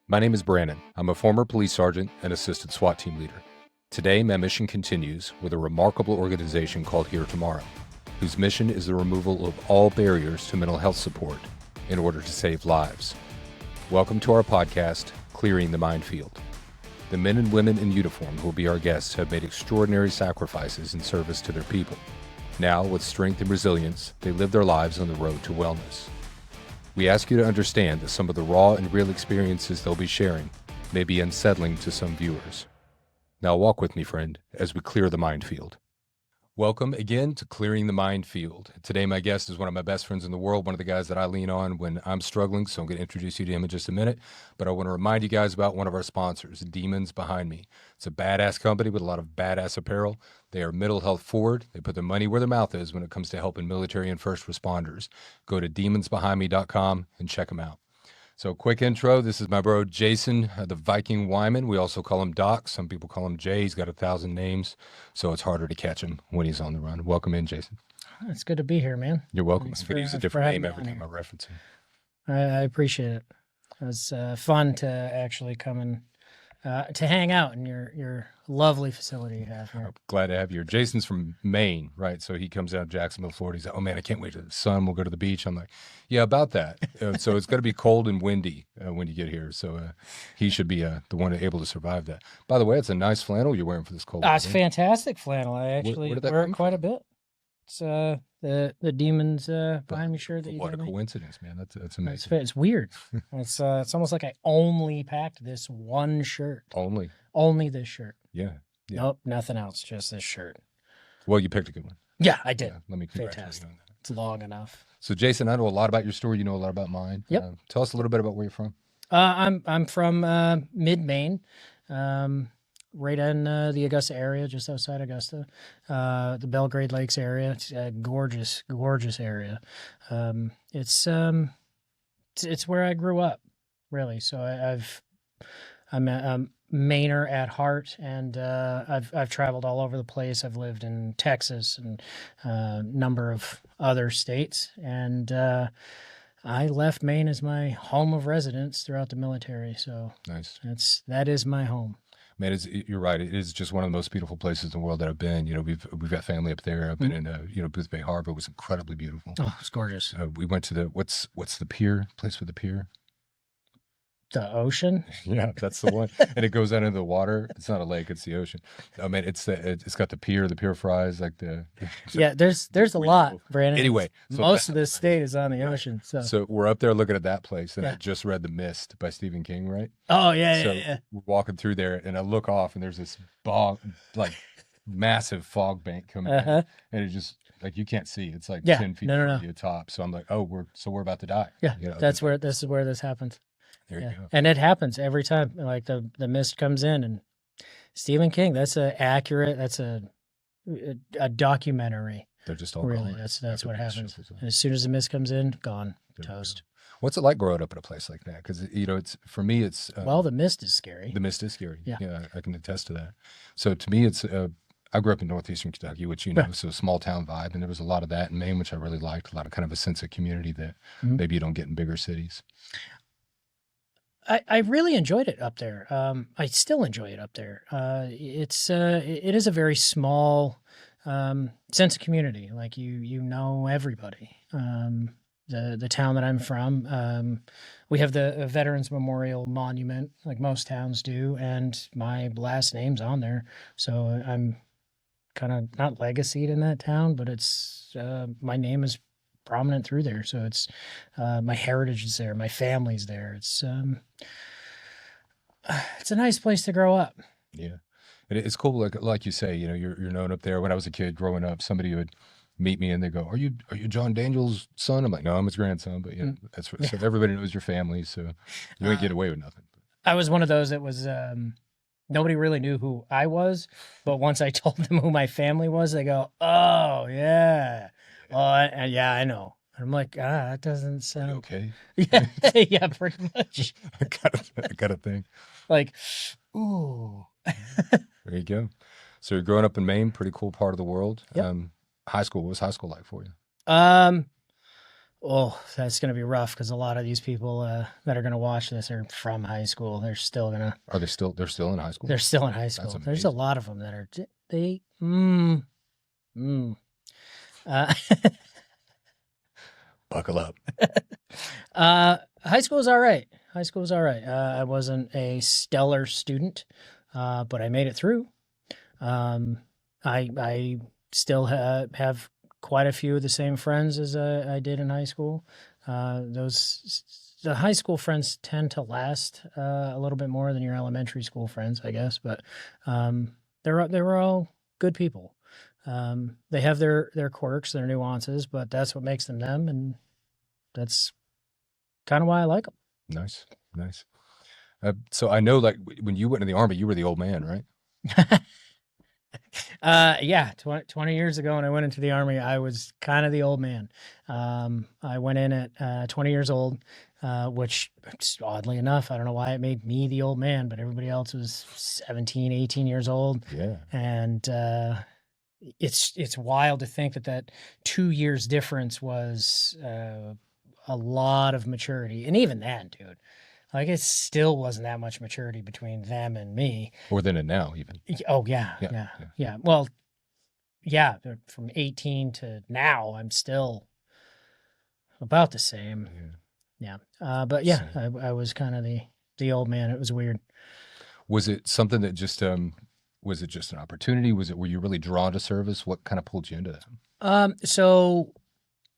My name is Brandon. I'm a former police sergeant and assistant SWAT team leader. Today, my mission continues with a remarkable organization called Here Tomorrow, whose mission is the removal of all barriers to mental health support in order to save lives. Welcome to our podcast, Clearing the Minefield. The men and women in uniform who will be our guests have made extraordinary sacrifices in service to their people. Now, with strength and resilience, they live their lives on the road to wellness. We ask you to understand that some of the raw and real experiences they'll be sharing may be unsettling to some viewers. Now walk with me, friend, as we clear the minefield. Welcome again to Clearing the Minefield. Today my guest is one of my best friends in the world, one of the guys that I lean on when I'm struggling, so I'm going to introduce you to him in just a minute. But I want to remind you guys about one of our sponsors, Demons Behind Me. It's a badass company with a lot of badass apparel. They are mental health forward. They put their money where their mouth is when it comes to helping military and first responders. Go to demonsbehindme.com and check them out. So quick intro, this is my bro Jason, the Viking Wyman. We also call him Doc. Some people call him Jay. He's got 1,000 names, so it's harder to catch him when he's on the run. Welcome in, Jason. It's good to be here, man. You're welcome. Thanks I'm going to use a different name every time I reference him. I appreciate it. It was fun to actually come and to hang out in your lovely facility you have here. I'm glad to have you here. Jason's from Maine, right? So he comes out of Jacksonville, Florida. He's like, oh man, I can't wait to the sun. We'll go to the beach. I'm like, yeah, about that. So it's going to be cold and windy when you get here. So he should be the one able to survive that. By the way, it's a nice flannel you're wearing for this cold. It's fantastic flannel. I actually wear it quite a bit. It's the Demons Behind Me shirt that you got. What a coincidence, man. That's amazing. It's weird. It's almost like I only packed this one shirt. Only this shirt. Yeah. Nope, nothing else. Just this shirt. Well, you picked a good one. Yeah, I did. Yeah, let me congratulate you on that. It's long enough. So, Jason, I know a lot about your story. You know a lot about mine. Yep. Tell us a little bit about where you're from. I'm from mid-Maine, right in the Augusta area, just outside Augusta, the Belgrade Lakes area. It's a gorgeous, gorgeous area. It's where I grew up, really. So I'm a Mainer at heart, and I've traveled all over the place. I've lived in Texas and a number of other states, and I left Maine as my home of residence throughout the military. So nice. That is my home. Man, you're right. It is just one of the most beautiful places in the world that I've been. You know, we've got family up there. I've been in Booth Bay Harbor. It was incredibly beautiful. Oh, it's gorgeous. We went to the what's the pier? Place with the pier? The ocean. Yeah, that's the one. And it goes out into the water. It's not a lake. It's the ocean. I mean, it's got the pier fries, like the. Yeah, there's a lot, Brandon. Anyway, so most of this state is on the ocean. So we're up there looking at that place, and I just read The Mist by Stephen King, right? Oh yeah, so yeah. We're walking through there, and I look off, and there's this massive fog bank coming in, and it just like you can't see. It's like 10 feet from the top. So I'm like, oh, we're about to die. Yeah, this is where this happens. There you go. And it happens every time. Like the mist comes in, and Stephen King. That's a documentary. They're just all really. gone. That's what happens. And as soon as the mist comes in, gone, toast. What's it like growing up in a place like that? Because it's for me, it's well, the mist is scary. The mist is scary. Yeah, I can attest to that. So to me, it's I grew up in northeastern Kentucky, which so small town vibe, and there was a lot of that in Maine, which I really liked. A lot of kind of a sense of community that maybe you don't get in bigger cities. I really enjoyed it up there. I still enjoy it up there. It is a very small sense of community. Like you know everybody. The town that I'm from, we have the Veterans Memorial Monument, like most towns do, and my last name's on there. So I'm kind of not legacied in that town, but it's my name is prominent through there. So it's my heritage is there, my family's there. It's a nice place to grow up. Yeah, it's cool. Like you say, you're known up there. When I was a kid growing up, somebody would meet me and they go, "Are you John Daniel's son?" I'm like, "No, I'm his grandson." But so everybody knows your family, so you ain't get away with nothing. I was one of those that was. Nobody really knew who I was, but once I told them who my family was, they go, "Oh yeah." Yeah, I know. I'm like, that doesn't sound okay. Yeah, yeah, pretty much. I got a thing. Like, ooh. There you go. So you're growing up in Maine, pretty cool part of the world. Yep. High school. What was high school like for you? Oh, that's going to be rough because a lot of these people that are going to watch this are from high school. They're still gonna. Are they still? They're still in high school. They're still in high That's school. There's a amazing. lot of them that are. They. Uh, Buckle up. high school is all right. High school is all right. I wasn't a stellar student, but I made it through. I still have quite a few of the same friends as I did in high school. The high school friends tend to last a little bit more than your elementary school friends, I guess. But they were all good people. They have their quirks, their nuances, but that's what makes them them, and that's kind of why I like them. Nice, nice. So I know, like, when you went in the army, you were the old man, right? Yeah, 20 years ago when I went into the army, I was kind of the old man. I went in at 20 years old, which oddly enough, I don't know why it made me the old man, but everybody else was 17, 18 years old. Yeah. And it's wild to think that 2 years difference was a lot of maturity. And even then, dude, like it still wasn't that much maturity between them and me. Or then and now, even. Oh yeah. Well, yeah, from 18 to now, I'm still about the same. Yeah. But yeah, I was kind of the old man. It was weird. Was it something that just was it just an opportunity? Were you really drawn to service? What kind of pulled you into that? So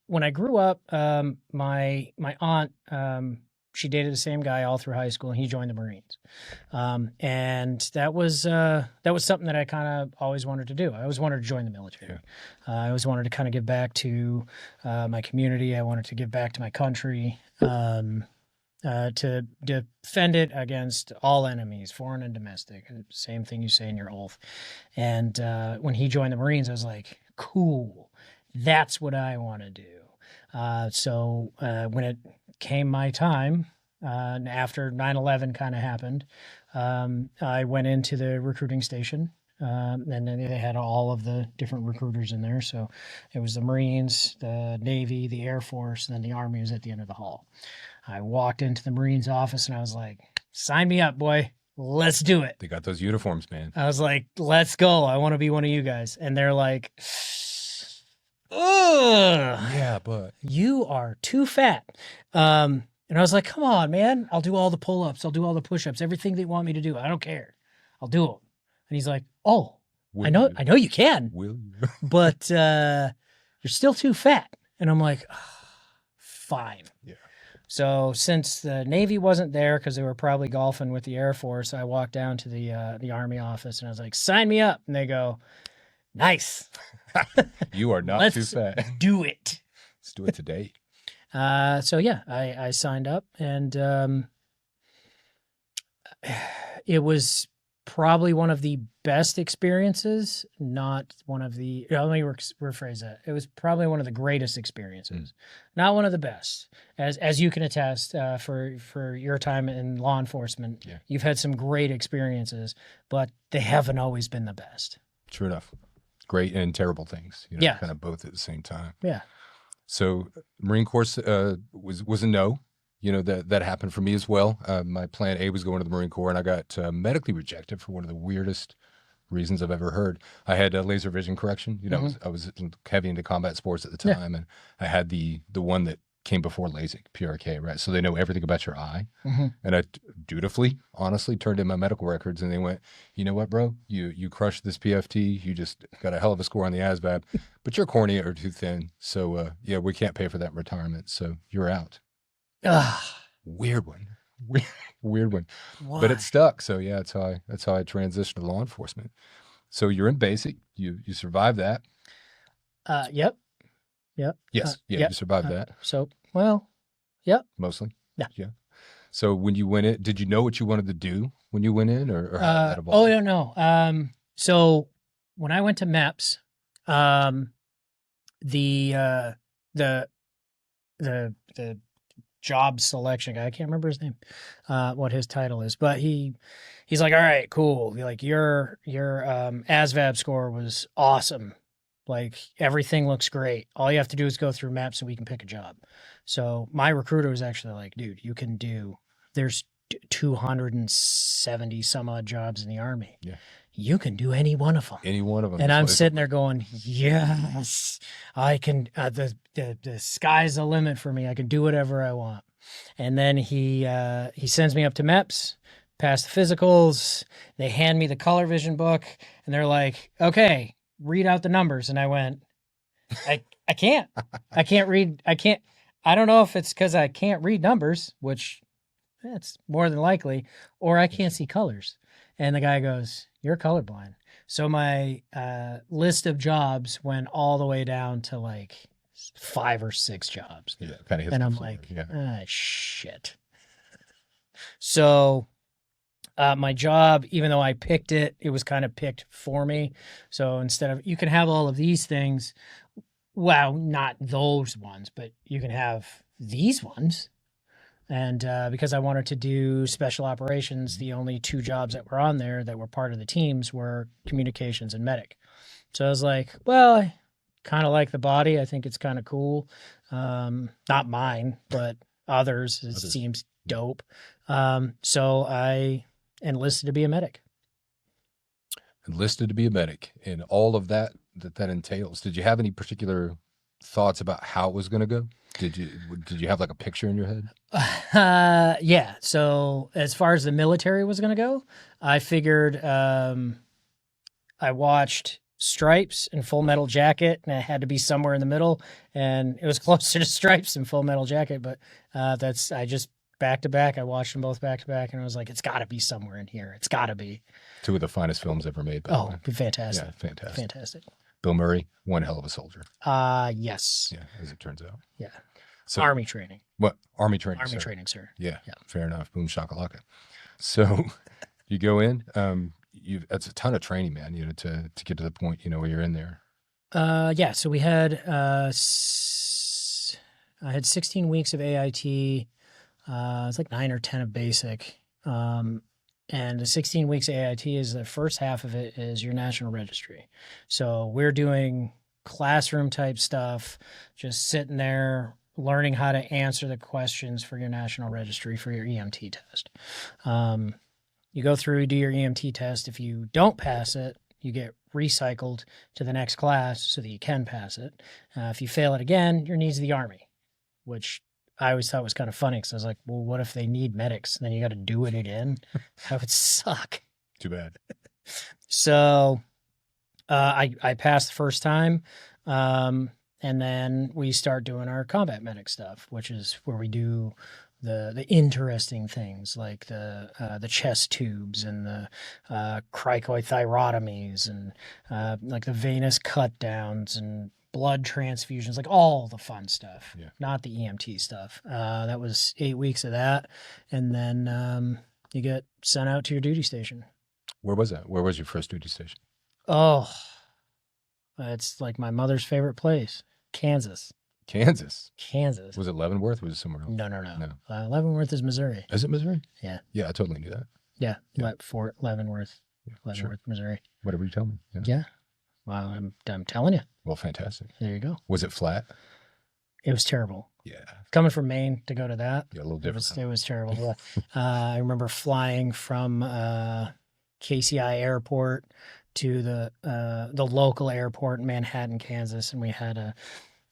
when I grew up, my aunt, she dated the same guy all through high school, and he joined the Marines. And that was something that I kind of always wanted to do. I always wanted to join the military. I always wanted to kind of give back to my community. I wanted to give back to my country, to defend it against all enemies, foreign and domestic. Same thing you say in your oath. And when he joined the Marines, I was like, cool, that's what I want to do. So when it came my time, after 9/11 kind of happened, I went into the recruiting station. And then they had all of the different recruiters in there. So it was the Marines, the Navy, the Air Force, and then the Army was at the end of the hall. I walked into the Marines office and I was like, sign me up, boy. Let's do it. They got those uniforms, man. I was like, let's go. I want to be one of you guys. And they're like, ugh. Yeah, but You are too fat. And I was like, come on, man. I'll do all the pull-ups. I'll do all the push-ups. Everything they want me to do. I don't care. I'll do them. And he's like, oh, I know you can. Will you? But you're still too fat. And I'm like, fine. Yeah. So since the Navy wasn't there because they were probably golfing with the Air Force, I walked down to the Army office and I was like, sign me up. And they go, nice. You are not too fat. Do it. Let's do it today. So yeah, I signed up, and it was probably one of the best experiences, not one of the, let me rephrase that. It was probably one of the greatest experiences, not one of the best. As you can attest, for your time in law enforcement, you've had some great experiences, but they haven't always been the best. True enough. Great and terrible things, kind of both at the same time. Yeah. So Marine Corps was a no. That happened for me as well. My plan A was going to the Marine Corps, and I got medically rejected for one of the weirdest reasons I've ever heard. I had laser vision correction. I was heavy into combat sports at the time, and I had the one that came before LASIK, PRK, right? So they know everything about your eye. And I dutifully, honestly, turned in my medical records, and they went, you know what, bro? You crushed this PFT. You just got a hell of a score on the ASVAB, but your cornea are too thin. So, we can't pay for that in retirement. So you're out. Weird one. Weird one. Why? But it stuck. So yeah, that's how I transitioned to law enforcement. So you're in basic. You survived that. Yep. Yes. You survived that. So, well, yep. Mostly. Yeah. So when you went in, did you know what you wanted to do when you went in, or how did that evolve? Oh, no. So when I went to MEPS, the job selection guy, I can't remember his name, what his title is, but he's like, all right, cool. Like your ASVAB score was awesome. Like everything looks great. All you have to do is go through maps and we can pick a job. So my recruiter was actually like, dude, you can do, there's 270 some odd jobs in the Army. Yeah. You can do any one of them. Any one of them. And I'm sitting there going, yes, I can, the sky's the limit for me. I can do whatever I want. And then he sends me up to MEPS, pass the physicals. They hand me the color vision book and they're like, okay, read out the numbers. And I went, I can't read. I don't know if it's because I can't read numbers, which that's more than likely, or I can't see colors. And the guy goes, you're colorblind. So my list of jobs went all the way down to like 5 or 6 jobs. Yeah, kind of. And I'm like, shit. So my job, even though I picked it, it was kind of picked for me. So instead of, you can have all of these things, well, not those ones, but you can have these ones. And because I wanted to do special operations, the only 2 jobs that were on there that were part of the teams were communications and medic. So I was like, well, I kind of like the body. I think it's kind of cool. Not mine, but others. It seems dope. So I enlisted to be a medic. Enlisted to be a medic, and all of that entails. Did you have any particular thoughts about how it was going to go? Did you have like a picture in your head? Yeah. So as far as the military was going to go, I figured I watched Stripes and Full Metal Jacket, and it had to be somewhere in the middle, and it was closer to Stripes and Full Metal Jacket. But I just back to back. I watched them both back to back, and I was like, it's got to be somewhere in here. It's got to be. 2 of the finest films ever made. By the way. Fantastic! Yeah, fantastic. Fantastic. Bill Murray, one hell of a soldier. Yes. Yeah, as it turns out. Yeah. So, Army training. What? Army training. Army training, sir. Yeah. Fair enough. Boom shakalaka. So you go in. That's a ton of training, man. To get to the point, where you're in there. Yeah. So we had I had 16 weeks of AIT. It's like 9 or 10 of basic. And the 16 weeks of AIT is the first half of it is your national registry. So we're doing classroom type stuff, just sitting there learning how to answer the questions for your national registry for your EMT test. You go through, do your EMT test. If you don't pass it, you get recycled to the next class so that you can pass it. If you fail it again, you're needs of the Army, which I always thought was kind of funny because I was like, well, what if they need medics? And then you got to do it again. That would suck. Too bad. So I passed the first time. And then we start doing our combat medic stuff, which is where we do the interesting things like the chest tubes and the cricoid-thyrotomies and like the venous cut downs and blood transfusions, like all the fun stuff, not the EMT stuff. That was 8 weeks of that. And then you get sent out to your duty station. Where was that? Where was your first duty station? Oh, it's like my mother's favorite place, Kansas. Kansas. Was it Leavenworth? Or was it somewhere else? No. Leavenworth is Missouri. Is it Missouri? Yeah. Yeah, I totally knew that. Yeah. Fort Leavenworth, Leavenworth, Missouri. Whatever you tell me. Yeah. Well, I'm telling you. Well, fantastic. There you go. Was it flat? It was terrible. Yeah. Coming from Maine to go to that. Yeah, a little different. It was terrible. I remember flying from KCI Airport to the local airport in Manhattan, Kansas, and we had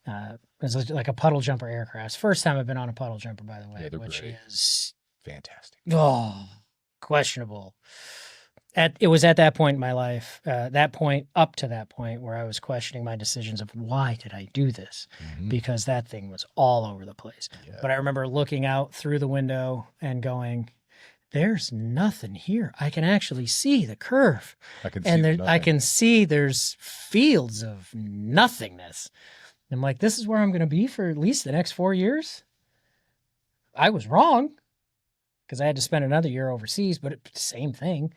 it was like a puddle jumper aircraft. First time I've been on a puddle jumper, by the way, which great. is fantastic. Oh, questionable. It was at that point in my life, up to that point where I was questioning my decisions of why did I do this? Because that thing was all over the place. Yeah. But I remember looking out through the window and going, there's nothing here. I can actually see the curve. I can see there's fields of nothingness. I'm like, this is where I'm going to be for at least the next 4 years. I was wrong because I had to spend another year overseas, but same thing.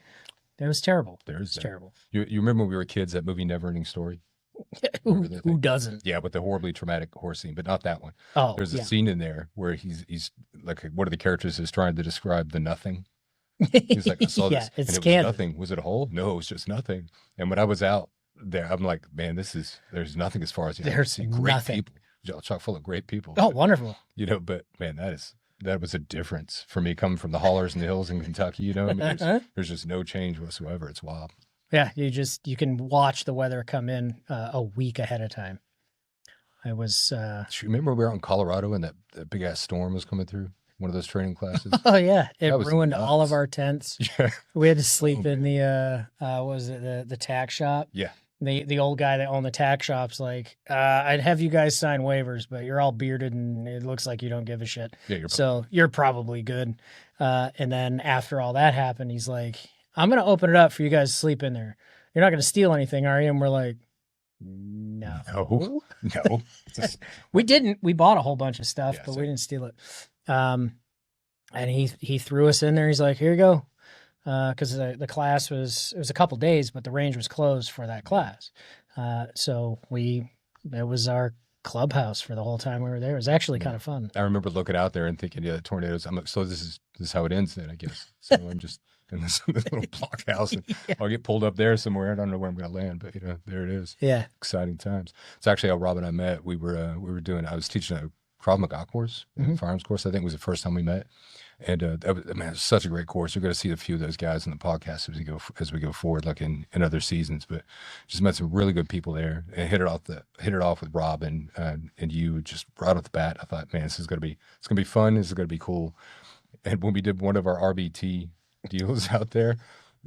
It was terrible. Terrible. You remember when we were kids, that movie Neverending Story? Who doesn't? Yeah, with the horribly traumatic horse scene, but not that one. Oh, there's a scene in there where he's like, one of the characters is trying to describe the nothing. He's like, I saw this, it's and it was nothing. Was it a hole? No, it was just nothing. And when I was out there. I'm like, man, there's nothing as far as There's see great nothing. people, chock full of great people. Oh, But, wonderful. but man, that was a difference for me coming from the hollers and the hills in Kentucky. I mean, there's just no change whatsoever. It's wild. Yeah, you can watch the weather come in a week ahead of time. I was You remember we were out in Colorado and that big ass storm was coming through one of those training classes? oh yeah, it That was ruined nuts. all of our tents. Yeah. We had to sleep in the what was it, the tack shop? Yeah. The old guy that owned the tack shop's like, I'd have you guys sign waivers, but you're all bearded and it looks like you don't give a shit. Yeah, you're probably good. And then after all that happened, he's like, I'm gonna open it up for you guys to sleep in there. You're not gonna steal anything, are you? And we're like, no. No. We didn't. We bought a whole bunch of stuff, Yeah, but same. we didn't steal it. And he threw us in there. He's like, here you go. Because the class it was a couple days, but the range was closed for that class. So it was our clubhouse for the whole time we were there. It was actually kind of fun. I remember looking out there and thinking, yeah, the tornadoes. I'm like, so this is how it ends then, I guess. So I'm just in this little block house and I'll get pulled up there somewhere. I don't know where I'm going to land, but there it is. Yeah. Exciting times. It's actually how Rob and I met. I was teaching a Krav Maga course, a firearms course. I think it was the first time we met. And that was, man, it was such a great course. You're going to see a few of those guys in the podcast as we go forward, like in other seasons. But just met some really good people there, and hit it off with Rob and you just right off the bat. I thought, man, it's gonna be fun. This is gonna be cool. And when we did one of our RBT deals out there,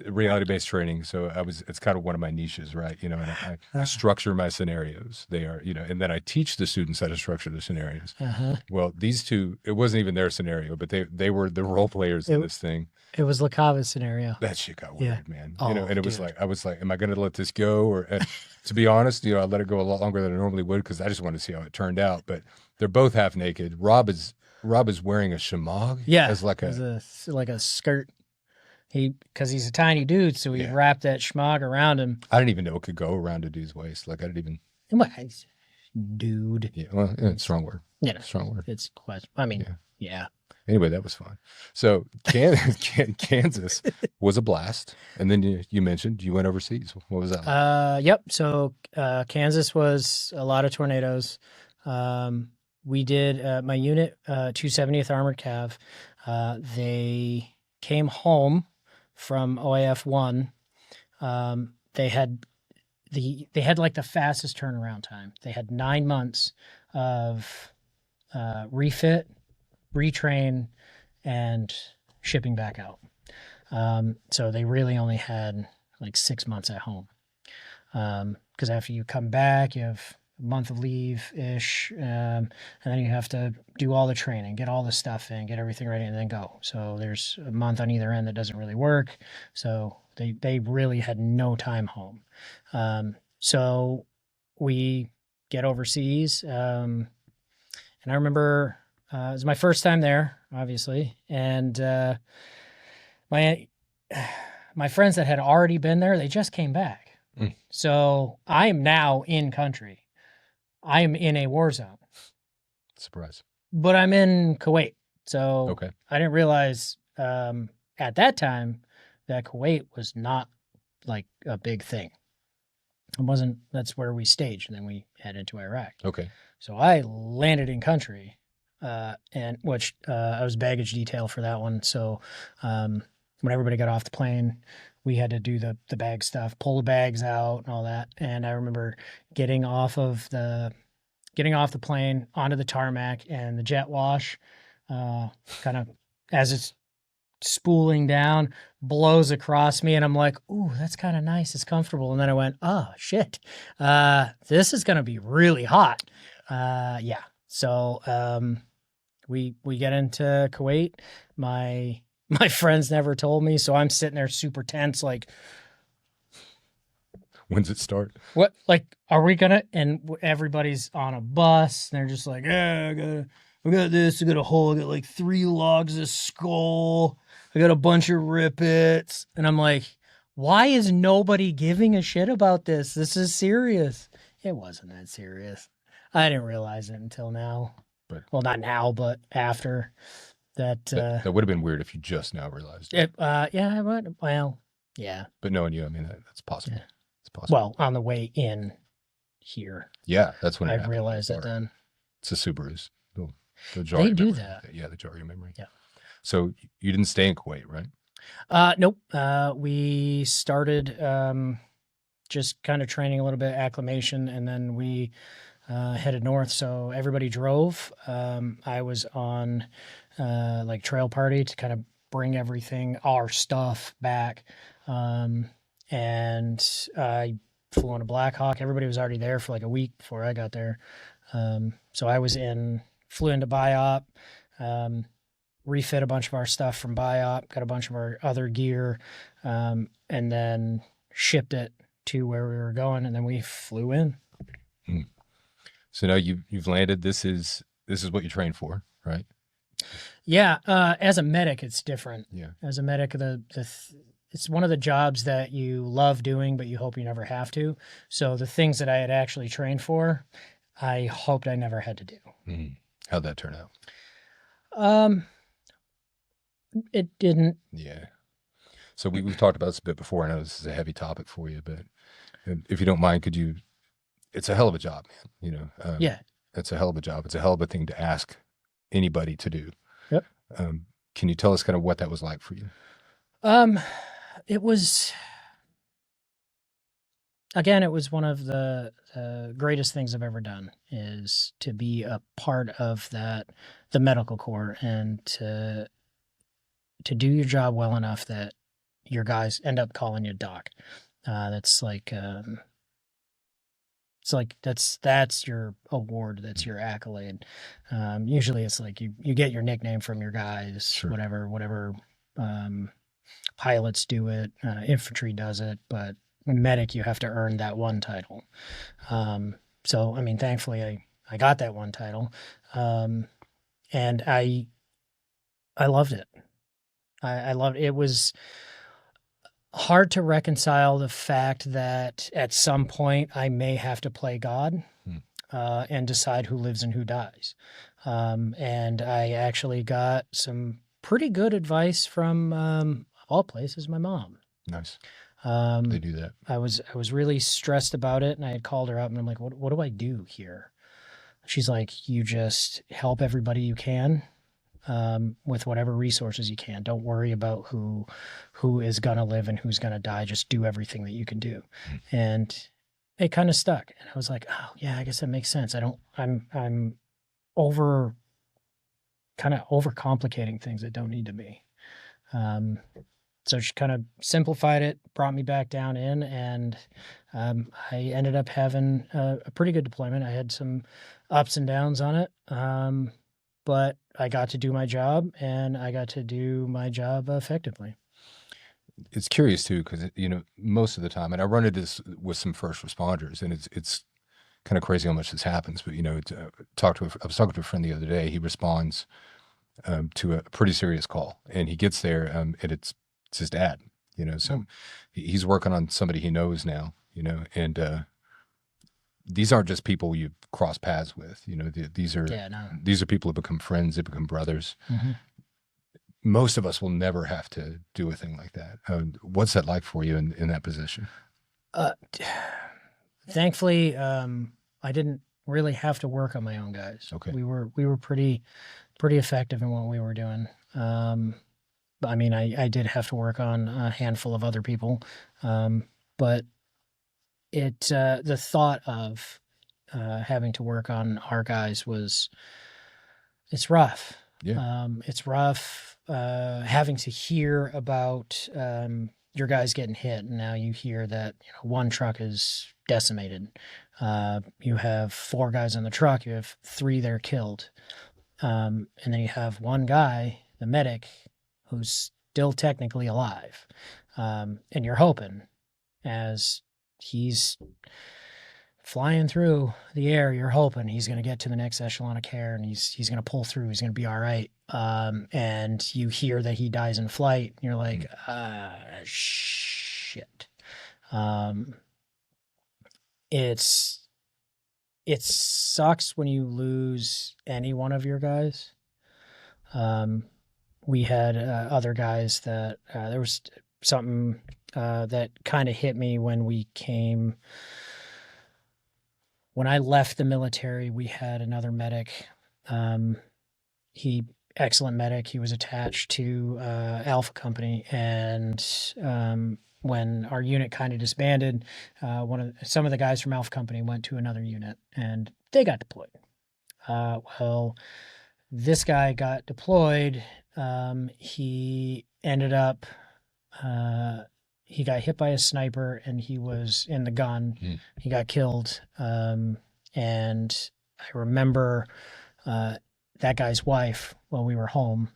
reality-based training. So it's kind of one of my niches, right? And I structure my scenarios. They are, and then I teach the students how to structure the scenarios. Well, these two, it wasn't even their scenario, but they were the role players in this thing. It was LaCava's scenario. That shit got weird, man. Oh, and it was like, I was like, am I going to let this go? Or to be honest, I let it go a lot longer than I normally would because I just wanted to see how it turned out. But they're both half naked. Rob is wearing a shemagh. Yeah, as like a skirt. Because he's a tiny dude, so he wrapped that schmog around him. I didn't even know it could go around a dude's waist. Like I didn't even. Dude. Yeah, well, it's a strong word. Yeah, strong word. It's quite. I mean, yeah. Anyway, that was fun. So Kansas was a blast, and then you mentioned you went overseas. What was that like? Yep. So Kansas was a lot of tornadoes. We did my unit, 270th Armored Cav. They came home from OAF 1. They had like the fastest turnaround time. They had 9 months of refit, retrain, and shipping back out. So they really only had like 6 months at home. Because after you come back, you have a month of leave-ish, and then you have to do all the training, get all the stuff in, get everything ready, and then go. So there's a month on either end that doesn't really work. So they really had no time home. So we get overseas, and I remember it was my first time there, obviously, and my friends that had already been there, they just came back. So I am now in country. I am in a war zone. Surprise. But I'm in Kuwait. So okay. I didn't realize at that time that Kuwait was not like a big thing. That's where we staged, and then we head into Iraq. Okay. So I landed in country, and which I was baggage detail for that one. So when everybody got off the plane, we had to do the bag stuff, pull the bags out and all that. And I remember getting off the plane onto the tarmac, and the jet wash kind of, as it's spooling down, blows across me, and I'm like, ooh, that's kind of nice. It's comfortable. And then I went, oh shit, this is going to be really hot. Yeah. So we get into Kuwait. My friends never told me, so I'm sitting there super tense, like, when's it start? What, like, are we gonna? And everybody's on a bus, and they're just like, yeah, I got this, I got a hole, I got like 3 logs of skull, I got a bunch of rippets, and I'm like, why is nobody giving a shit about this? This is serious. It wasn't that serious. I didn't realize it until now. Well, not now, but after. That would have been weird if you just now realized it. Yeah, well, yeah. But knowing you, I mean, that's possible. Yeah. It's possible. Well, on the way in here, Yeah, that's when it I happened. realized it Or then. it's the Subarus. They'll jar They your do memory. that. Yeah, they jar your memory. Yeah. So you didn't stay in Kuwait, right? Nope. We started just kind of training a little bit, acclimation, and then we headed north. So everybody drove. I was on like trail party to kind of bring everything, our stuff back. And I flew on a Black Hawk. Everybody was already there for like a week before I got there. So I flew into Biop, refit a bunch of our stuff from Biop, got a bunch of our other gear, and then shipped it to where we were going, and then we flew in. So now you've landed. This is what you trained for, right? Yeah, as a medic, it's different. Yeah. As a medic, it's one of the jobs that you love doing, but you hope you never have to. So the things that I had actually trained for, I hoped I never had to do. Mm-hmm. How'd that turn out? It didn't. Yeah. So we've talked about this a bit before. I know this is a heavy topic for you, but if you don't mind, could you? It's a hell of a job, man. You know. Yeah. It's a hell of a job. It's a hell of a thing to ask anybody to do. Yep. Can you tell us kind of what that was like for you? It was. Again, it was one of the greatest things I've ever done, is to be a part of the medical corps, and to do your job well enough that your guys end up calling you doc. That's like it's like that's your award, that's your accolade. Usually it's like you get your nickname from your guys. Sure. whatever pilots do it, infantry does it, but medic, you have to earn that one title. So I mean, thankfully I got that one title, and I loved it. I loved it. It was hard to reconcile the fact that at some point I may have to play God and decide who lives and who dies. And I actually got some pretty good advice from, of all places, my mom. Nice. They do that. I was really stressed about it, and I had called her up, and I'm like, what do I do here? She's like, you just help everybody you can. With whatever resources you can. Don't worry about who is gonna live and who's gonna die. Just do everything that you can do. And it kind of stuck. And I was like, oh yeah, I guess that makes sense. I'm kind of overcomplicating things that don't need to be. So she kind of simplified it, brought me back down in, and I ended up having a pretty good deployment. I had some ups and downs on it. But I got to do my job, and I got to do my job effectively. It's curious too, because most of the time, and I run into this with some first responders, and it's kind of crazy how much this happens. But I was talking to a friend the other day. He responds to a pretty serious call, and he gets there, and it's his dad. So he's working on somebody he knows now. And these aren't just people you cross paths with. These are people who become friends. They become brothers. Mm-hmm. Most of us will never have to do a thing like that. What's that like for you in that position? Thankfully, I didn't really have to work on my own guys. Okay. We were pretty effective in what we were doing. I mean, I did have to work on a handful of other people, but the thought of having to work on our guys it's rough. Yeah. It's rough having to hear about your guys getting hit, and now you hear that one truck is decimated. You have 4 guys on the truck. You have 3 that are killed, and then you have one guy, the medic, who's still technically alive, and you're hoping, as he's flying through the air, you're hoping he's going to get to the next echelon of care, and he's going to pull through. He's going to be all right. And you hear that he dies in flight, and you're like, shit. It sucks when you lose any one of your guys. We had other guys that there was something that kind of hit me when I left the military. We had another medic. He excellent medic. He was attached to Alpha Company, and when our unit kind of disbanded, some of the guys from Alpha Company went to another unit, and they got deployed. Well, this guy got deployed. He ended up he got hit by a sniper, and he was in the gun. He got killed. And I remember that guy's wife, while we were home,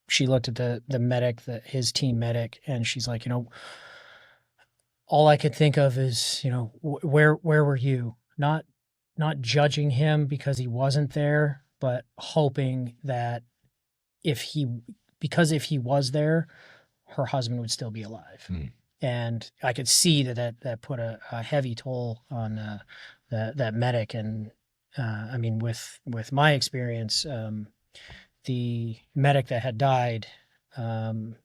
she looked at the medic, his team medic, and she's like, all I could think of is, where were you? Not judging him because he wasn't there, but hoping that if he was there, her husband would still be alive. And I could see that put a heavy toll on that medic. And I mean, with my experience, the medic that had died, James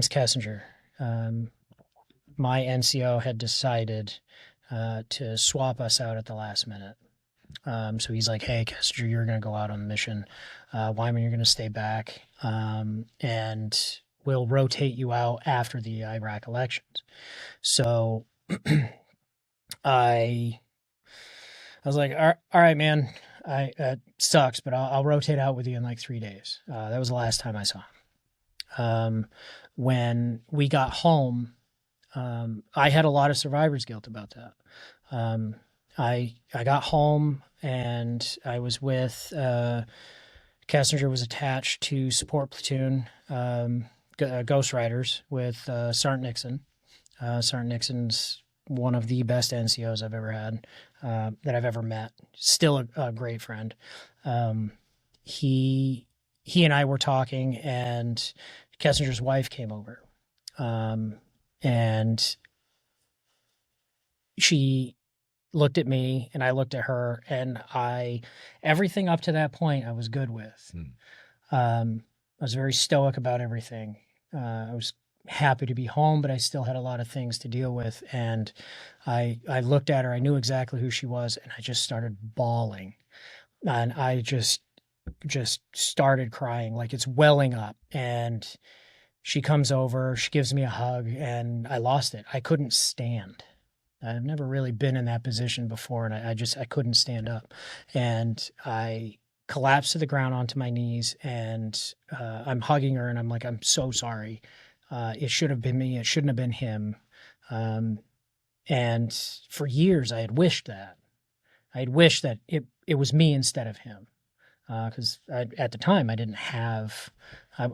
Kessinger, my NCO had decided to swap us out at the last minute. So he's like, "Hey, Kessinger, you're going to go out on the mission. Wyman, you're going to stay back, and we'll rotate you out after the Iraq elections." So I was like, all right, man, it sucks, but I'll rotate out with you in like 3 days. That was the last time I saw him. When we got home, I had a lot of survivor's guilt about that. I got home, and I was with Kessinger was attached to support platoon, Ghost Riders with Sergeant Nixon. Sergeant Nixon's one of the best NCOs I've ever had, that I've ever met. Still a great friend. He and I were talking, and Kessinger's wife came over, and she looked at me, and I looked at her, and everything up to that point I was good with. I was very stoic about everything. I was happy to be home, but I still had a lot of things to deal with. And I looked at her, I knew exactly who she was, and I just started bawling. And I just started crying, like it's welling up. And she comes over, she gives me a hug, and I lost it. I couldn't stand. I've never really been in that position before, and I couldn't stand up. And I collapsed to the ground onto my knees, and I'm hugging her, and I'm like, "I'm so sorry. It should have been me. It shouldn't have been him." And for years, I had wished that. I had wished that it was me instead of him. Because at the time, I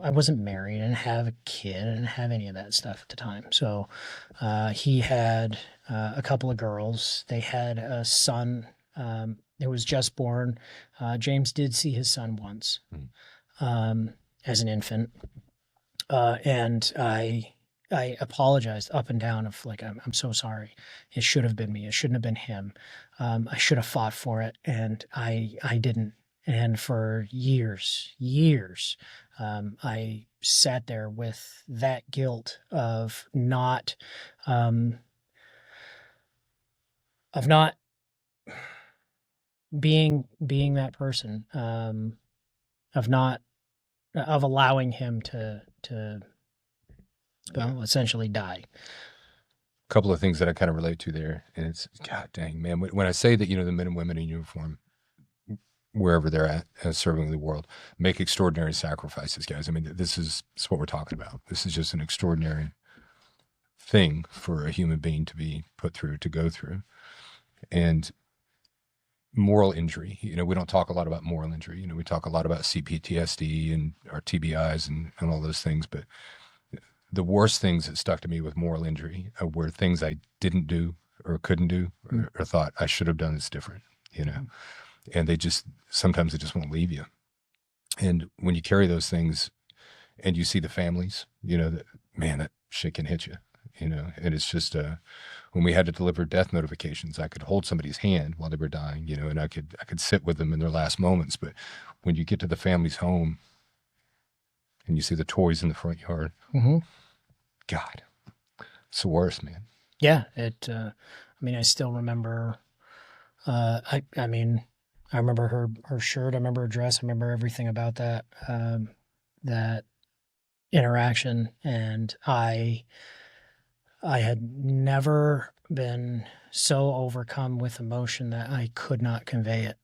wasn't married, I didn't have a kid, I didn't have any of that stuff at the time. So he had a couple of girls. They had a son who was just born. James did see his son once as an infant. And I apologized up and down of like, I'm so sorry. It should have been me. It shouldn't have been him. I should have fought for it, and I didn't. And for years, I sat there with that guilt of not being that person, of allowing him to essentially die. A couple of things that I kind of relate to there, and it's, God dang, man, when I say that, the men and women in uniform, wherever they're at, serving the world, make extraordinary sacrifices, guys. I mean, this is what we're talking about. This is just an extraordinary thing for a human being to be put through, to go through. And moral injury, we don't talk a lot about moral injury. We talk a lot about CPTSD and our TBIs and all those things. But the worst things that stuck to me with moral injury were things I didn't do or couldn't do or thought I should have done this different, and sometimes they just won't leave you. And when you carry those things and you see the families, that shit can hit you, and it's just, when we had to deliver death notifications, I could hold somebody's hand while they were dying, and I could sit with them in their last moments. But when you get to the family's home and you see the toys in the front yard. Mm-hmm. God, it's the worst, man. Yeah, I mean, I still remember. I mean, I remember her shirt. I remember her dress. I remember everything about that interaction. And I had never been so overcome with emotion that I could not convey it.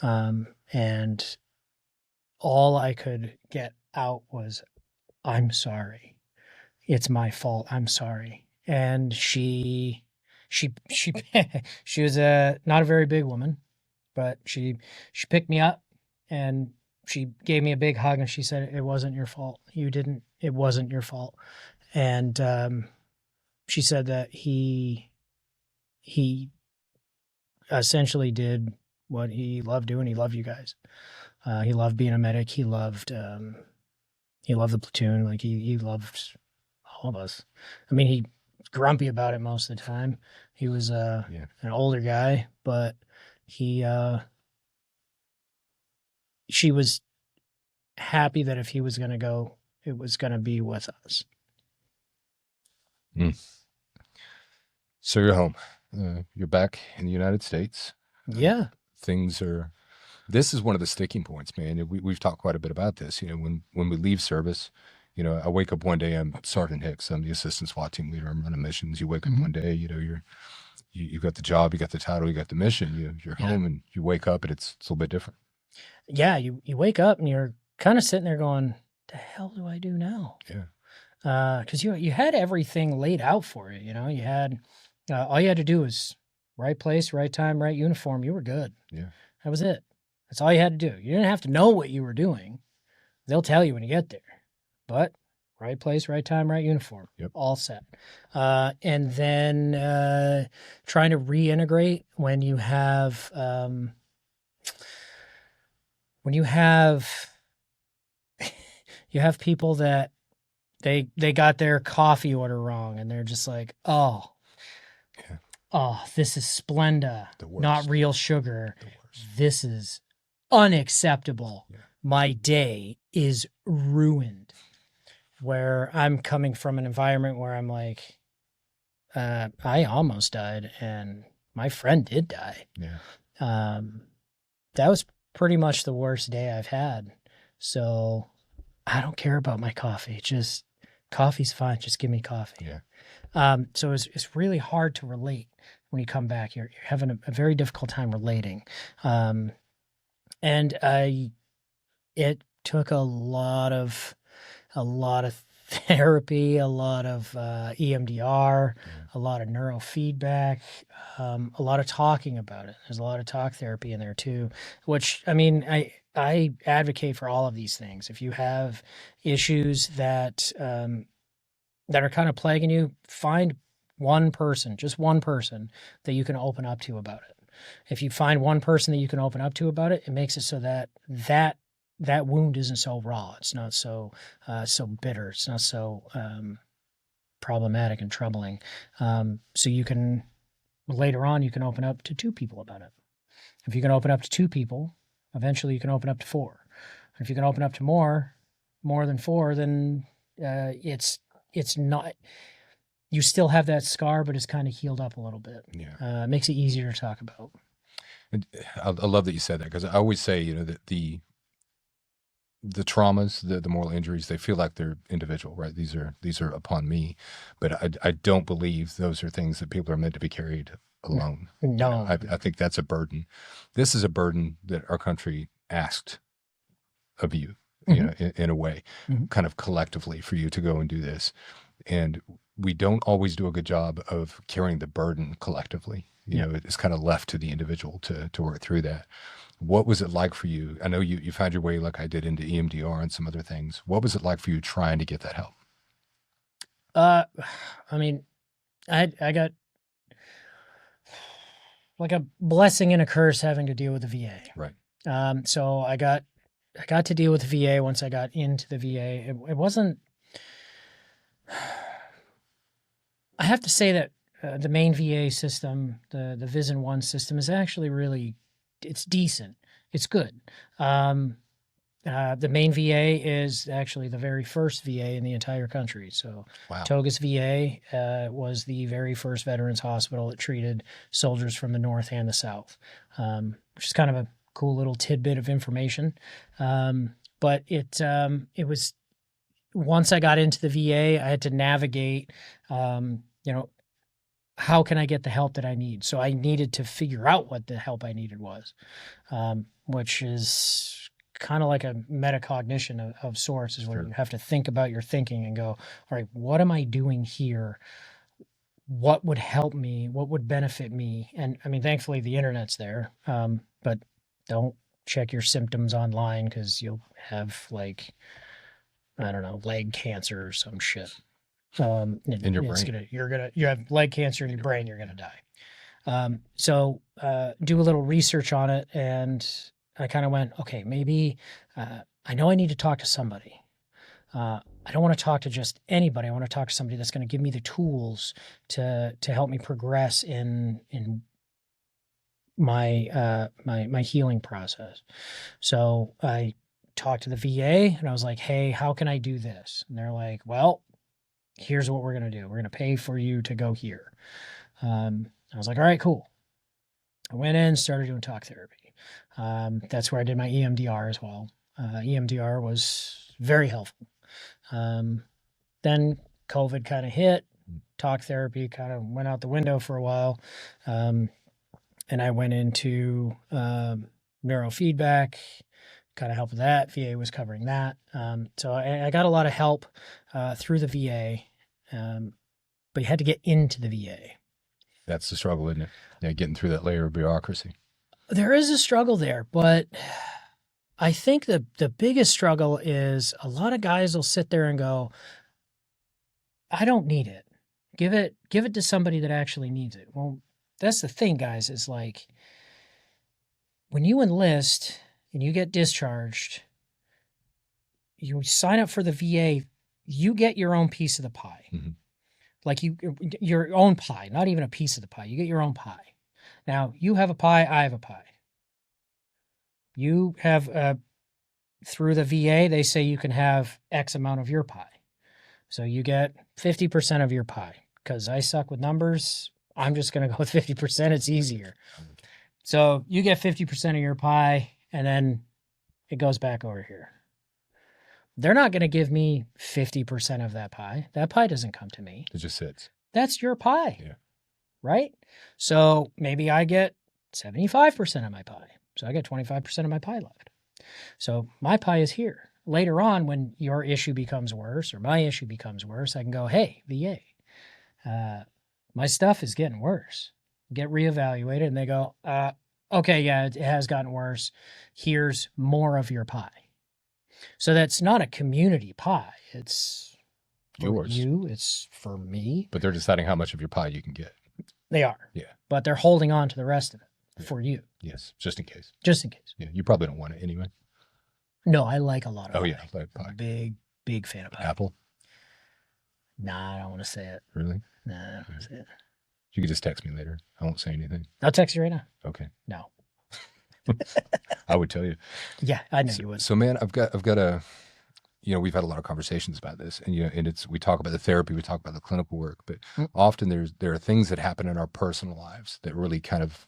And all I could get out was, "I'm sorry. It's my fault. I'm sorry." And she she was not a very big woman, but she picked me up and she gave me a big hug and she said, "It wasn't your fault. It wasn't your fault." And she said that he essentially did what he loved doing. He loved you guys. He loved being a medic. He loved the platoon. Like he loved all of us. I mean, he was grumpy about it most of the time. He was an older guy, but he she was happy that if he was going to go, it was going to be with us. Mm. So you're home. You're back in the United States. Yeah. This is one of the sticking points, man. We've talked quite a bit about this. You know, when we leave service, you know, I wake up one day, I'm Sergeant Hicks. I'm the assistant SWAT team leader. I'm running missions. You wake up one day, you know, you got the job, you got the title, you got the mission. You're home and you wake up and it's a little bit different. Yeah. You wake up and you're kind of sitting there going, "The hell do I do now?" Yeah. Because you had everything laid out for you. You know, you had all you had to do was right place, right time, right uniform. You were good. Yeah. That was it. That's all you had to do. You didn't have to know what you were doing. They'll tell you when you get there. But right place, right time, right uniform. Yep. All set. And then trying to reintegrate when you have you have people that they got their coffee order wrong and they're just like, "Oh, this is Splenda, not real sugar. This is unacceptable. Yeah. My day is ruined." Where I'm coming from an environment where I'm like, I almost died and my friend did die. Yeah. That was pretty much the worst day I've had. So I don't care about my coffee. Just coffee's fine. Just give me coffee. Yeah. So it's really hard to relate when you come back. You're having a very difficult time relating. And it took a lot of therapy, a lot of EMDR, a lot of neurofeedback, a lot of talking about it. There's a lot of talk therapy in there too, which, I mean, I advocate for all of these things. If you have issues that are kind of plaguing you, find one person, just one person that you can open up to about it. If you find one person that you can open up to about it, it makes it so that wound isn't so raw. It's not so bitter. It's not so problematic and troubling. So you can later on you can open up to two people about it. If you can open up to two people, eventually you can open up to four. If you can open up to more than four, then it's not. You still have that scar, but it's kind of healed up a little bit. Yeah, it makes it easier to talk about. And I love that you said that, because I always say, you know, that the traumas, the moral injuries, they feel like they're individual, right? These are upon me, but I don't believe those are things that people are meant to be carried alone. No, you know, I think that's a burden. This is a burden that our country asked of you, you know, in a way, kind of collectively, for you to go and do this, and we don't always do a good job of carrying the burden collectively. You know, it's kind of left to the individual to work through that. What was it like for you? I know you found your way, like I did, into EMDR and some other things. What was it like for you trying to get that help? I mean, I got like a blessing and a curse having to deal with the VA. Right. So I got to deal with the VA once I got into the VA. It wasn't. I have to say that the main VA system, the Vision 1 system, is actually really, it's decent. It's good. The main VA is actually the very first VA in the entire country. So Wow. Togus VA was the very first veterans hospital that treated soldiers from the North and the South, which is kind of a cool little tidbit of information. But it was, once I got into the VA, I had to navigate, how can I get the help that I need? So I needed to figure out what the help I needed was, which is kind of like a metacognition of sorts, is where Sure. you have to think about your thinking and go, all right, what am I doing here? What would help me? What would benefit me? And I mean, thankfully the internet's there, but don't check your symptoms online, because you'll have, like, I don't know, leg cancer or some shit. In your brain. You have leg cancer in your brain, you're gonna die. So do a little research on it, and I kind of went, okay, maybe I know I need to talk to somebody. I don't want to talk to just anybody. I want to talk to somebody that's going to give me the tools to help me progress in my my healing process. So I talked to the VA, and I was like, hey, how can I do this? And they're like, well, here's what we're going to do. We're going to pay for you to go here. I was like, all right, cool. I went in, started doing talk therapy. That's where I did my EMDR as well. EMDR was very helpful. Then COVID kind of hit. Talk therapy kind of went out the window for a while. And I went into neurofeedback, kind of help with that. VA was covering that. So I got a lot of help through the VA, but you had to get into the VA. That's the struggle, isn't it? Yeah, getting through that layer of bureaucracy. There is a struggle there, but I think the biggest struggle is a lot of guys will sit there and go, I don't need it. Give it to somebody that actually needs it. Well, that's the thing, guys, is like, when you enlist and you get discharged, you sign up for the VA, you get your own piece of the pie. Mm-hmm. Like your own pie, not even a piece of the pie. You get your own pie. Now, you have a pie, I have a pie. You have, through the VA, they say you can have X amount of your pie. So you get 50% of your pie. Because I suck with numbers, I'm just going to go with 50%. It's easier. So you get 50% of your pie, and then it goes back over here. They're not going to give me 50% of that pie. That pie doesn't come to me. It just sits. That's your pie. Yeah. Right? So maybe I get 75% of my pie. So I get 25% of my pie left. So my pie is here. Later on, when your issue becomes worse or my issue becomes worse, I can go, hey, VA, my stuff is getting worse. Get reevaluated, and they go, okay, yeah, it has gotten worse. Here's more of your pie. So that's not a community pie. It's for Yours. you. It's for me. But they're deciding how much of your pie you can get. They are. Yeah. But they're holding on to the rest of it for you. Yes, just in case. Just in case. Yeah, you probably don't want it anyway. No, I like a lot of pie. Oh, yeah, like pie. Big fan of pie. Apple? Nah, I don't want to say it. Really? Nah, I don't want to say it. You could just text me later. I won't say anything. I'll text you right now. Okay. No. I would tell you. Yeah, I know you would. So, man, I've got a, we've had a lot of conversations about this, and we talk about the therapy, we talk about the clinical work, but often there are things that happen in our personal lives that really kind of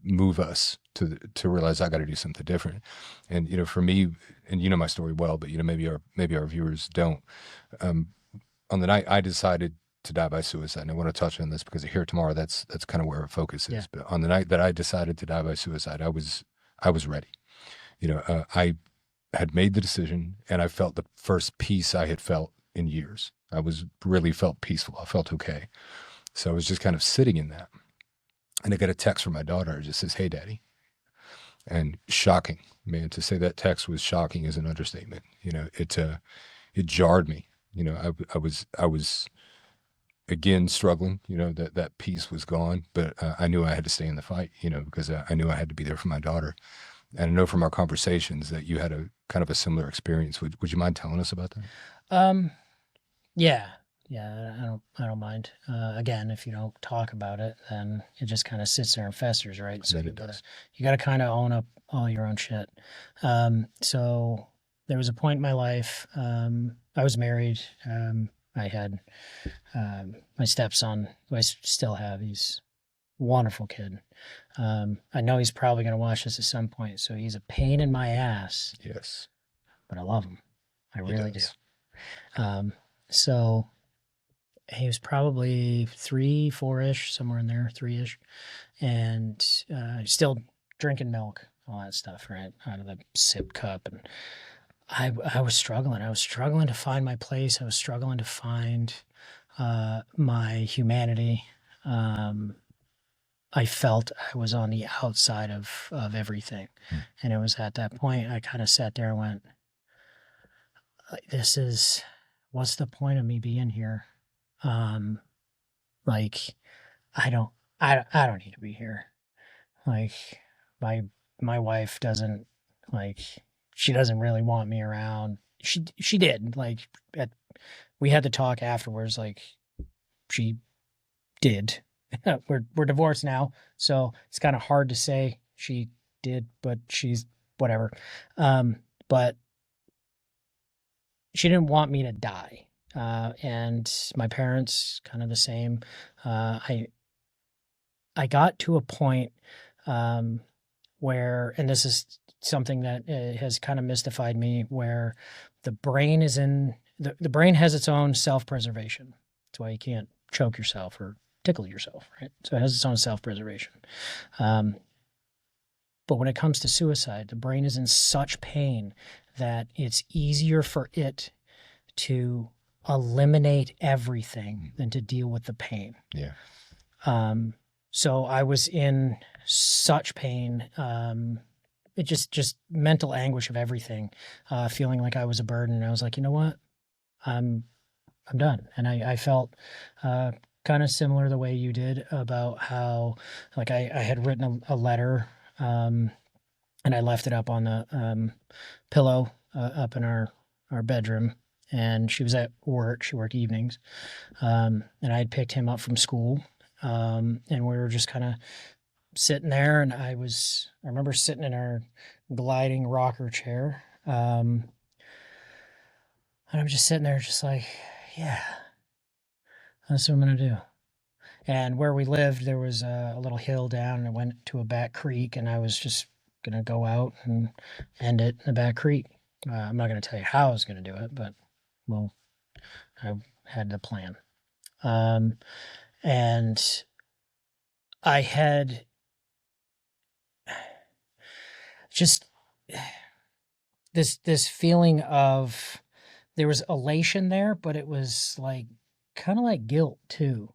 move us to realize I got to do something different. And for me, and you know my story well, but maybe our viewers don't. On the night I decided to die by suicide, and I want to touch on this because here tomorrow, that's kind of where our focus is. Yeah. But on the night that I decided to die by suicide, I was ready. I had made the decision, and I felt the first peace I had felt in years. I really felt peaceful. I felt okay. So I was just kind of sitting in that. And I got a text from my daughter. It just says, "Hey, Daddy." And shocking, man, to say that text was shocking is an understatement. It jarred me. I was again struggling, that peace was gone, but I knew I had to stay in the fight, because I knew I had to be there for my daughter. And I know from our conversations that you had a kind of a similar experience. Would you mind telling us about that? Yeah. Yeah, I don't mind. Again, if you don't talk about it, then it just kind of sits there and festers, right? So Then it does. you gotta kind of own up all your own shit. So there was a point in my life. I was married. I had my stepson, who I still have. He's a wonderful kid. I know he's probably gonna watch this at some point, so he's a pain in my ass, Yes. but I love him. I He really do. does. So he was probably 3, 4-ish, somewhere in there, 3-ish, and still drinking milk, all that stuff, right, out of the sip cup. And I was struggling. I was struggling to find my place. I was struggling to find my humanity. I felt I was on the outside of everything. And it was at that point I kind of sat there and went, this is, what's the point of me being here? Like, I don't, I don't need to be here. Like, my, my wife doesn't, like, she doesn't really want me around. She did, like, we had to talk afterwards. Like, she did. We're divorced now, so it's kind of hard to say she did, but she's whatever. But she didn't want me to die. And my parents, kind of the same. I got to a point where, and this is something that has kind of mystified me, where the brain is in the brain has its own self-preservation. That's why you can't choke yourself or tickle yourself, right? So it has its own self-preservation. But when it comes to suicide, the brain is in such pain that it's easier for it to eliminate everything than to deal with the pain. Yeah. So I was in such pain, it just mental anguish of everything, feeling like I was a burden. And I was like, you know what, I'm done. And I felt kind of similar the way you did about how, like, I had written a letter, and I left it up on the pillow up in our bedroom. And she was at work. She worked evenings, and I had picked him up from school. And we were just kind of sitting there, and I remember sitting in our gliding rocker chair. And I'm just sitting there just like, yeah, that's what I'm going to do. And where we lived, there was a little hill down, and it went to a back creek, and I was just going to go out and end it in the back creek. I'm not going to tell you how I was going to do it, but, well, I had the plan. And I had just this feeling of, there was elation there, but it was like kind of like guilt too,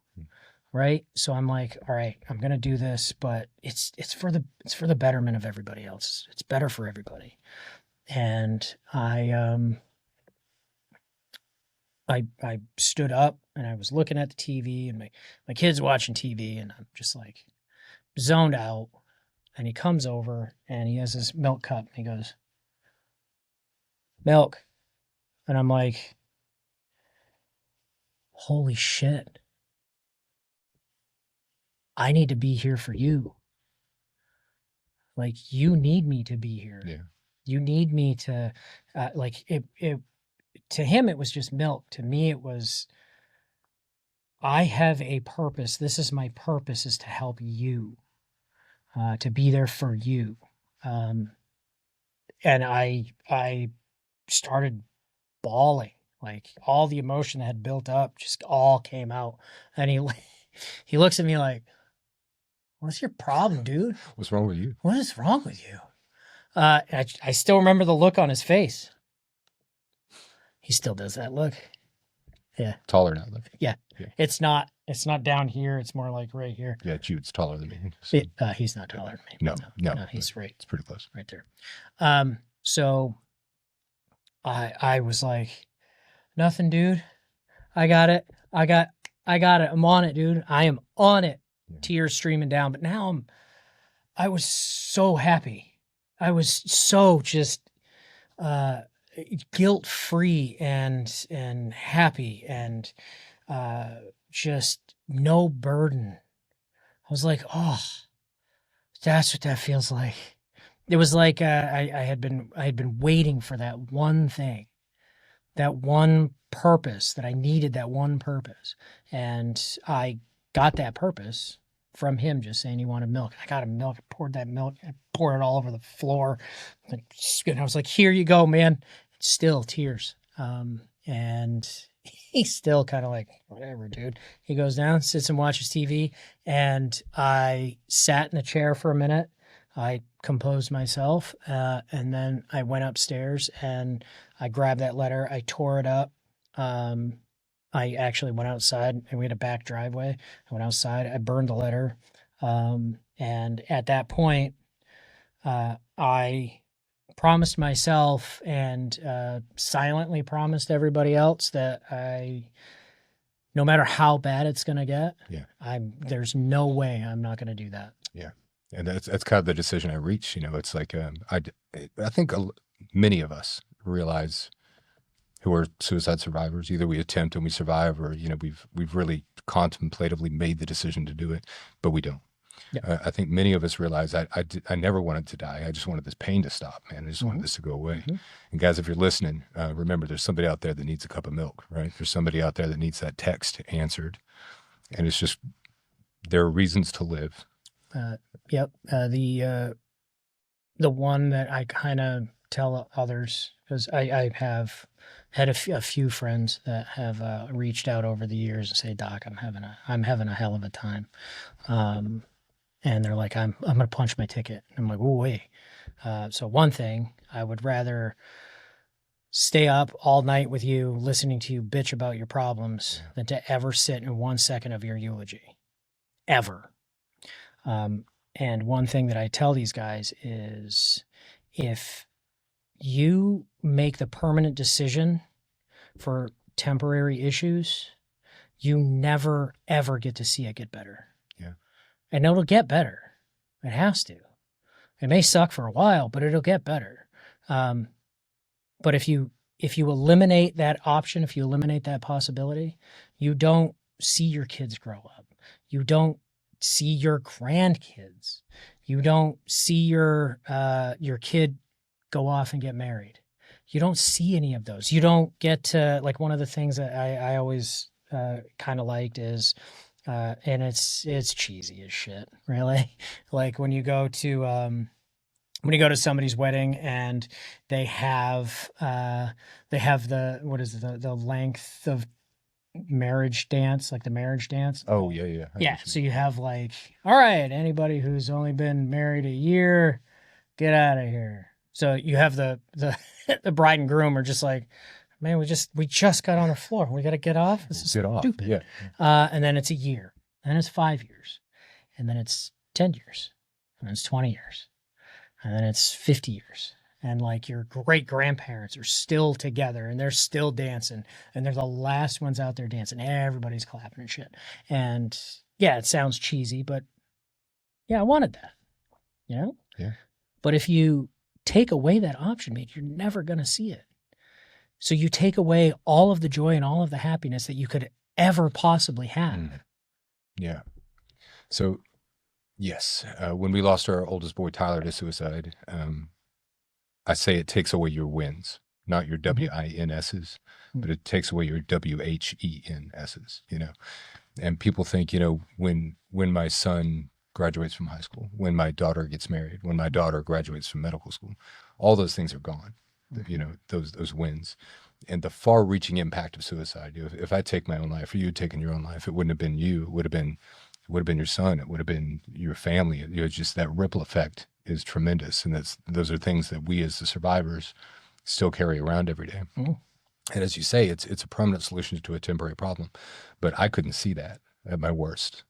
right? So I'm like, all right, I'm gonna do this, but it's for the betterment of everybody else. It's better for everybody. And I stood up, and I was looking at the TV, and my kid's watching TV, and I'm just like zoned out. And he comes over, and he has this milk cup, and he goes, milk. And I'm like, holy shit, I need to be here for you. Like, you need me to be here. Yeah. You need me to, like, to him, it was just milk. To me, it was, I have a purpose. This is my purpose, is to help you, to be there for you. And I started bawling, like all the emotion that had built up just all came out. And he looks at me like, what's your problem, dude? What's wrong with you? What is wrong with you? I still remember the look on his face. He still does that look. Yeah. Taller now, though. Yeah. Yeah. It's not down here. It's more like right here. Yeah, Jude's taller than me. So. He's not taller than me. No, he's right. It's pretty close. Right there. So I was like, nothing, dude. I got it. I got it. I'm on it, dude. I am on it. Yeah. Tears streaming down. But now I was so happy. I was so just guilt-free and happy. And just no burden. I was like, oh, that's what that feels like. It was like I had been waiting for that one thing, that one purpose, that I needed that one purpose. And I got that purpose from him just saying he wanted milk. I got him milk, I poured that milk, I poured it all over the floor. And I was like, here you go, man. Still tears. And he's still kind of like, whatever, dude. He goes down, sits and watches TV. And I sat in the chair for a minute. I composed myself. And then I went upstairs and I grabbed that letter. I tore it up. I actually went outside and we had a back driveway. I went outside. I burned the letter. And at that point, I promised myself and silently promised everybody else that no matter how bad it's going to get, there's no way I'm not going to do that. Yeah. And that's kind of the decision I reached. It's like, I think many of us realize who are suicide survivors, either we attempt and we survive, or, we've really contemplatively made the decision to do it, but we don't. Yeah. I think many of us realize I never wanted to die. I just wanted this pain to stop, man. I just wanted this to go away. And guys, if you're listening, remember there's somebody out there that needs a cup of milk, right? There's somebody out there that needs that text answered. And it's just, there are reasons to live. Yep. The one that I kind of tell others, because I have had a few friends that have reached out over the years and say, Doc, I'm having a hell of a time. And they're like, I'm going to punch my ticket. I'm like, oh, wait. So one thing, I would rather stay up all night with you, listening to you bitch about your problems, than to ever sit in 1 second of your eulogy. Ever. And one thing that I tell these guys is, if you make the permanent decision for temporary issues, you never, ever get to see it get better. Yeah. And it'll get better. It has to. It may suck for a while, but it'll get better. But if you eliminate that option, if you eliminate that possibility, you don't see your kids grow up. You don't see your grandkids. You don't see your kid go off and get married. You don't see any of those. You don't get to, like, one of the things that I always kind of liked is, and it's cheesy as shit, really. Like when you go to somebody's wedding and they have the, what is it, the length of marriage dance, like the marriage dance. Oh, yeah. Yeah. So you have like, all right, anybody who's only been married a year, get out of here. So you have the the bride and groom are just like, man, we just got on the floor. We got to get off. This is stupid. Yeah. And then it's a year, and then it's 5 years, and then it's 10 years, and then it's 20 years, and then it's 50 years. And like your great grandparents are still together and they're still dancing, and they're the last ones out there dancing. Everybody's clapping and shit. And yeah, it sounds cheesy, but yeah, I wanted that, Yeah. But if you take away that option, mate, you're never going to see it. So you take away all of the joy and all of the happiness that you could ever possibly have. Yeah. So yes, when we lost our oldest boy, Tyler, to suicide, I say it takes away your wins, not your WINSs, but it takes away your WHENSs, And people think, when my son graduates from high school, when my daughter gets married, when my daughter graduates from medical school, all those things are gone, those wins. And the far-reaching impact of suicide, if I take my own life or you had taken your own life, it wouldn't have been you. It would have been your son. It would have been your family. Just that ripple effect is tremendous. And those are things that we as the survivors still carry around every day. And as you say, it's a permanent solution to a temporary problem. But I couldn't see that at my worst.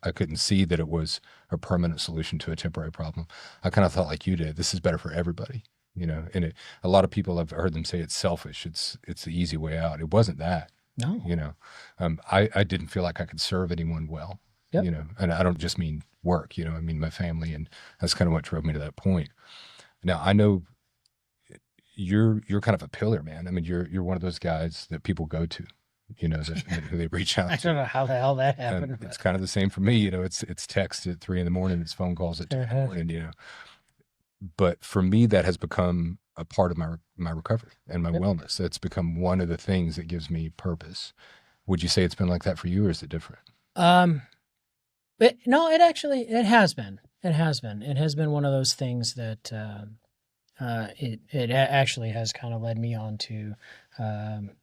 I couldn't see that it was a permanent solution to a temporary problem. I kind of thought like you did, this is better for everybody. And a lot of people, I've heard them say it's selfish. It's the easy way out. It wasn't that. No. I didn't feel like I could serve anyone well. Yep. And I don't just mean work, I mean my family, and that's kind of what drove me to that point. Now I know you're kind of a pillar, man. I mean, you're one of those guys that people go to, who they reach out I to. don't know how the hell that And happened. it's kind of the same for me. It's text at 3 a.m, it's phone calls at 2 a.m. But for me, that has become a part of my recovery and my Yep. wellness. It's become one of the things that gives me purpose. Would you say it's been like that for you, or is it different? But no, it has been. It has been. It has been one of those things that actually has kind of led me on to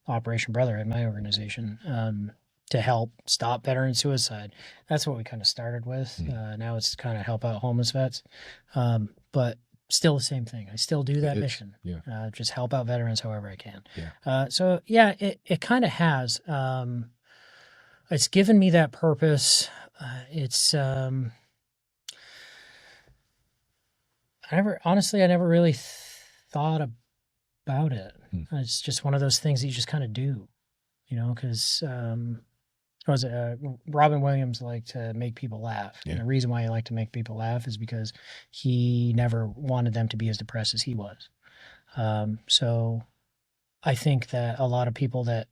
Operation Brotherhood, my organization, to help stop veteran suicide. That's what we kind of started with. Now it's kind of help out homeless vets, but still the same thing. I still do that mission. Yeah. Just help out veterans however I can. Yeah. So yeah, it kind of has. It's given me that purpose. It's I never really thought about it. It's just one of those things that you just kind of do, because was it Robin Williams liked to make people laugh. Yeah. And the reason why he liked to make people laugh is because he never wanted them to be as depressed as he was. So I think that a lot of people that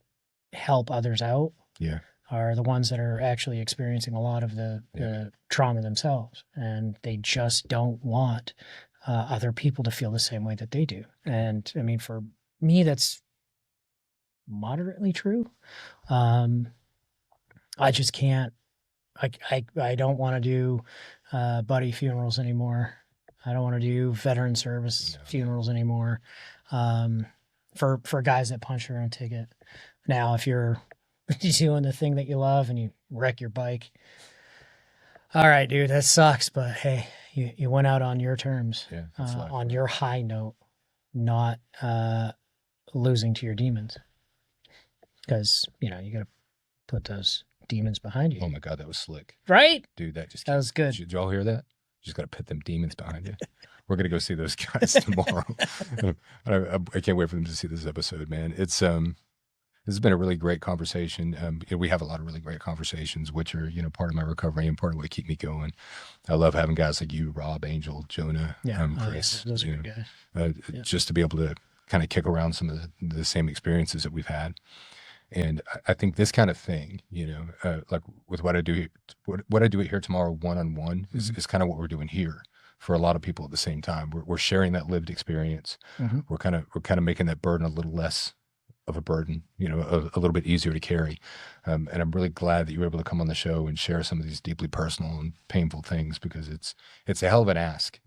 help others out Yeah. are the ones that are actually experiencing a lot of the trauma themselves, and they just don't want other people to feel the same way that they do. And I mean, for me, that's moderately true. I just can't. I don't want to do buddy funerals anymore. I don't want to do veteran service funerals anymore. For guys that punch their own ticket. Now, if you're doing the thing that you love and you wreck your bike, all right, dude, that sucks. But hey, you went out on your terms, on your high note, not losing to your demons. Because you got to put those demons behind you. Oh my God, that was slick, right, dude? That was good. Did y'all hear that? You just got to put them demons behind you. We're gonna go see those guys tomorrow. I can't wait for them to see this episode, man. It's this has been a really great conversation. We have a lot of really great conversations, which are part of my recovery and part of what keep me going. I love having guys like you, Rob, Angel, Jonah, Chris. Those are good guys. Just to be able to kind of kick around some of the same experiences that we've had. And I think this kind of thing, like with what I do at Here Tomorrow one-on-one is kind of what we're doing here for a lot of people at the same time. We're sharing that lived experience. We're kind of making that burden a little less of a burden, a little bit easier to carry. And I'm really glad that you were able to come on the show and share some of these deeply personal and painful things, because it's a hell of an ask.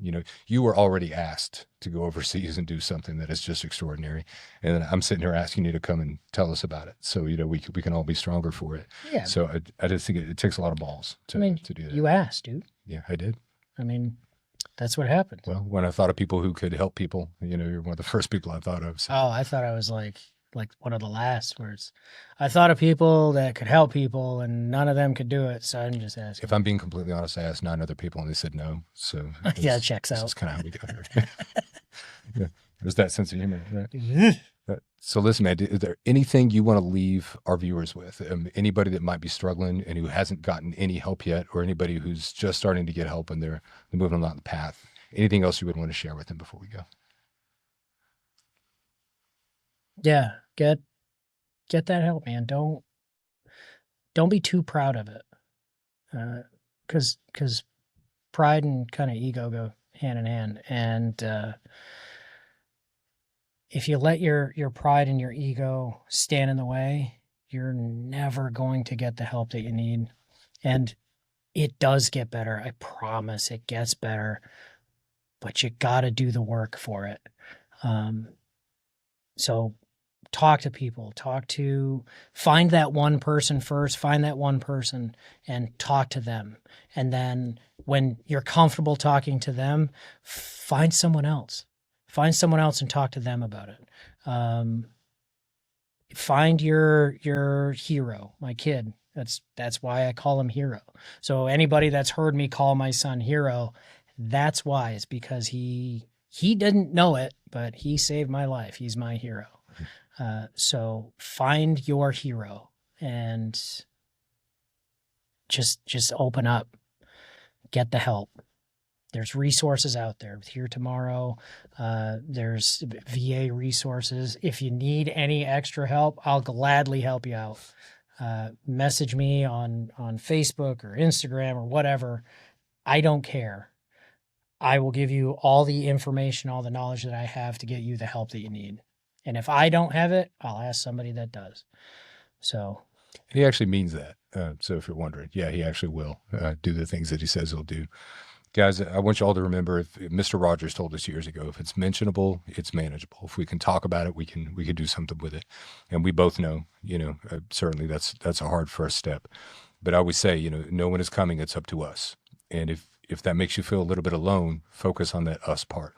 You were already asked to go overseas and do something that is just extraordinary. And then I'm sitting here asking you to come and tell us about it. So, we can all be stronger for it. Yeah. So I just think it takes a lot of balls to do that. You asked, dude. Yeah, I did. I mean, that's what happened. Well, when I thought of people who could help people, you're one of the first people I thought of. So. Oh, I thought I was like one of the last words. I thought of people that could help people, and none of them could do it. So I'm just asking. If I'm being completely honest, I asked 9 other people and they said no. So yeah, it checks out. That's kind of how we got here. Yeah, there's that sense of humor, right? So listen, man, is there anything you want to leave our viewers with? Anybody that might be struggling and who hasn't gotten any help yet, or anybody who's just starting to get help and they're moving along the path? Anything else you would want to share with them before we go? Yeah, get that help, man. Don't be too proud of it, because pride and kind of ego go hand in hand, and if you let your pride and your ego stand in the way, you're never going to get the help that you need. And it does get better. I promise it gets better, but you got to do the work for it. So talk to people, find that one person first, find that one person and talk to them. And then when you're comfortable talking to them, find someone else and talk to them about it. Find your hero, my kid. That's why I call him Hero. So anybody that's heard me call my son Hero, that's why. It's because he didn't know it, but he saved my life. He's my hero. So find your hero and just open up, get the help. There's resources out there. Here Tomorrow, there's VA resources. If you need any extra help, I'll gladly help you out. Message me on Facebook or Instagram or whatever. I don't care. I will give you all the information, all the knowledge that I have to get you the help that you need. And if I don't have it, I'll ask somebody that does. So he actually means that. So if you're wondering, yeah, he actually will do the things that he says he'll do. Guys, I want you all to remember, if Mr. Rogers told us years ago, if it's mentionable, it's manageable. If we can talk about it, we can do something with it. And we both know, certainly that's a hard first step. But I always say, no one is coming. It's up to us. And if that makes you feel a little bit alone, focus on that us part.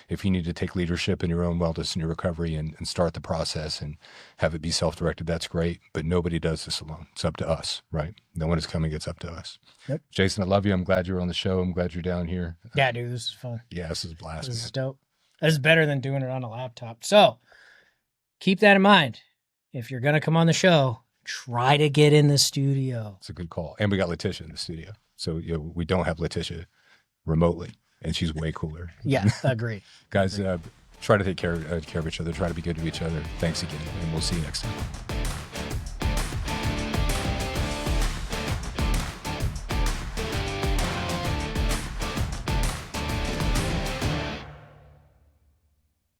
If you need to take leadership in your own wellness and your recovery and start the process and have it be self-directed, that's great. But nobody does this alone. It's up to us, right? No one is coming. It's up to us. Yep. Jason, I love you. I'm glad you're on the show. I'm glad you're down here. Yeah, dude, this is fun. Yeah, this is a blast. This is dope. This is better than doing it on a laptop. So keep that in mind. If you're going to come on the show, try to get in the studio. It's a good call. And we got Letitia in the studio. So we don't have Letitia remotely. And she's way cooler. Yeah, agree. Guys, try to take care of each other. Try to be good to each other. Thanks again. And we'll see you next time.